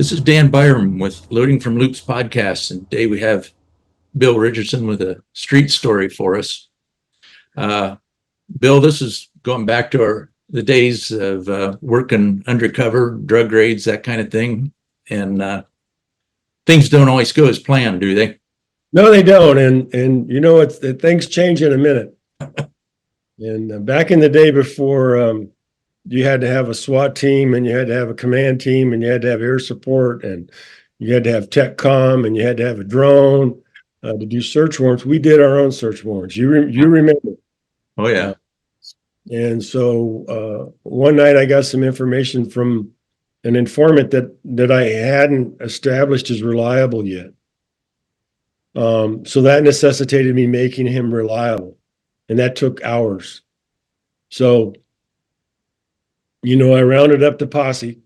This is Dan Byram with Loading from Loops podcast, and today we have Bill Richardson with a street story for us. Bill, this is going back to the days of working undercover, drug raids, that kind of thing, and things don't always go as planned, do they? No, they don't, and you know things change in a minute. And back in the day before you had to have a SWAT team, and you had to have a command team, and you had to have air support, and you had to have tech comm, and you had to have a drone to do search warrants. We did our own search warrants. You remember? Oh yeah. And so one night I got some information from an informant that I hadn't established as reliable yet. So that necessitated me making him reliable, and that took hours. So, I rounded up the posse.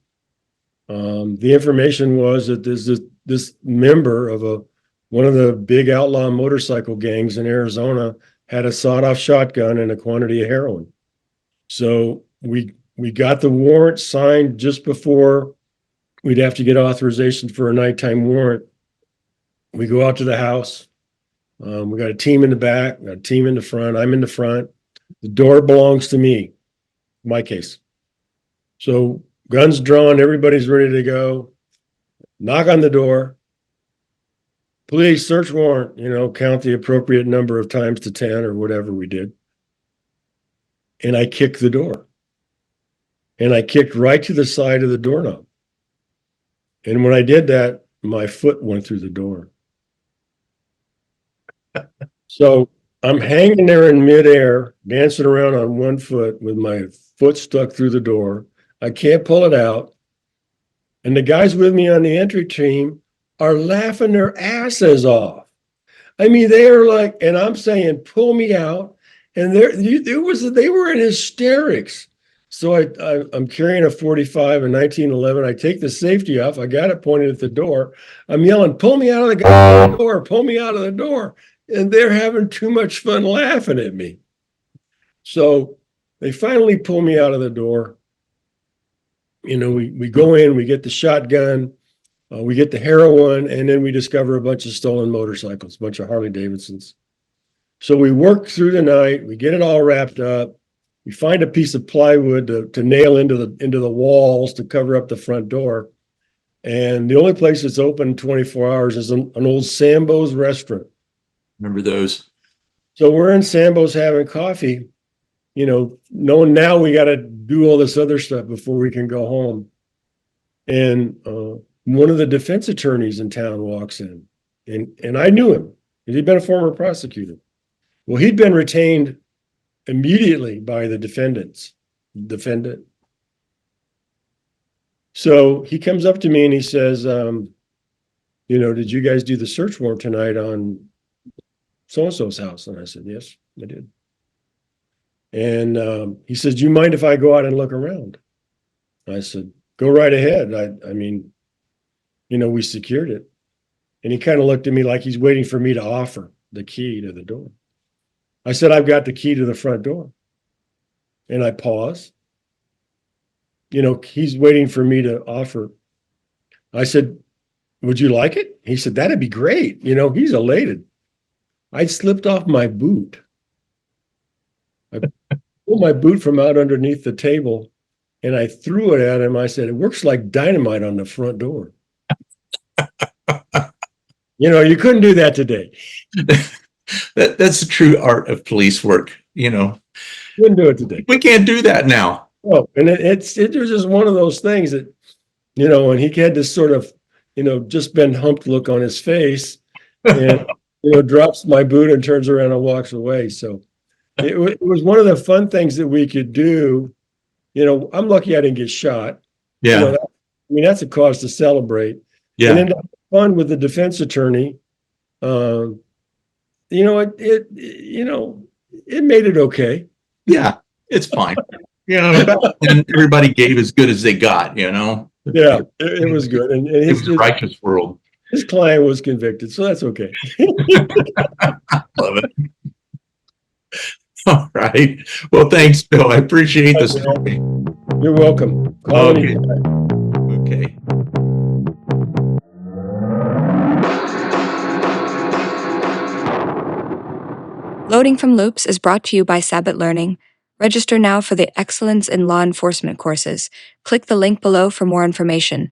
The information was that there's this member of one of the big outlaw motorcycle gangs in Arizona had a sawed-off shotgun and a quantity of heroin. So we got the warrant signed just before we'd have to get authorization for a nighttime warrant. We go out to the house. We got a team in the back, got a team in the front. I'm in the front. The door belongs to me, my case. So guns drawn, everybody's ready to go. Knock on the door. Police, search warrant, count the appropriate number of times to 10 or whatever we did. And I kicked the door. And I kicked right to the side of the doorknob. And when I did that, my foot went through the door. So I'm hanging there in midair, dancing around on one foot with my foot stuck through the door. I can't pull it out. And the guys with me on the entry team are laughing their asses off. I mean, they are like, and I'm saying, pull me out. And they were in hysterics. So I'm carrying a 45 in 1911. I take the safety off. I got it pointed at the door. I'm yelling, pull me out of the door, pull me out of the door. And they're having too much fun laughing at me. So they finally pull me out of the door. We go in, we get the shotgun, we get the heroin, and then we discover a bunch of stolen motorcycles, a bunch of Harley Davidsons. So we work through the night, we get it all wrapped up. We find a piece of plywood to nail into the walls to cover up the front door. And the only place that's open 24 hours is an old Sambo's restaurant. Remember those? So we're in Sambo's having coffee, knowing now we got to do all this other stuff before we can go home. And one of the defense attorneys in town walks in, and I knew him. He'd been a former prosecutor. Well, he'd been retained immediately by the defendant. So he comes up to me and he says, did you guys do the search warrant tonight on so-and-so's house? And I said, yes, I did. And he says, do you mind if I go out and look around? I said, go right ahead. I mean, we secured it. And he kind of looked at me like he's waiting for me to offer the key to the door. I said, I've got the key to the front door. And I pause. He's waiting for me to offer. I said, would you like it? He said, that'd be great. He's elated. I slipped off my boot. I pulled my boot from out underneath the table and I threw it at him. I said, it works like dynamite on the front door. You couldn't do that today. That's the true art of police work. Couldn't do it today. We can't do that now. Oh, and it was just one of those things that, and he had this sort of, just been humped look on his face and, drops my boot and turns around and walks away. So it was one of the fun things that we could do. I'm lucky I didn't get shot. Yeah. That's a cause to celebrate. Yeah. And then fun with the defense attorney. It made it okay. Yeah, it's fine. And everybody gave as good as they got, Yeah, it was good. And it was a righteous world. His client was convicted, so that's okay. Love it. All right. Well, thanks, Bill. I appreciate the story. You're welcome. Call Okay. Loading from Loops is brought to you by Sabbat Learning. Register now for the Excellence in Law Enforcement courses. Click the link below for more information.